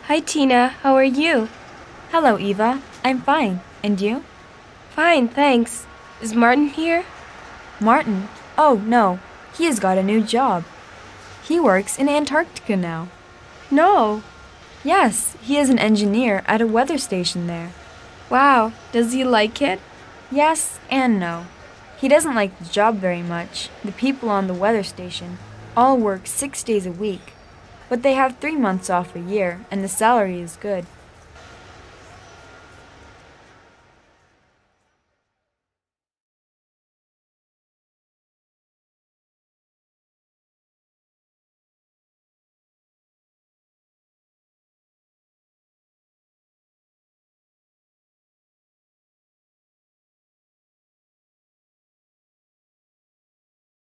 Hi Tina, how are you? Hello, Eva. I'm fine. And you? Fine, thanks. Is Martin here? Martin? Oh, no. He has got a new job. He works in Antarctica now. No. Yes, he is an engineer at a weather station there. Wow, does he like it? Yes and no. He doesn't like the job very much. The people on the weather station all work 6 days a week. But they have 3 months off a year, and the salary is good.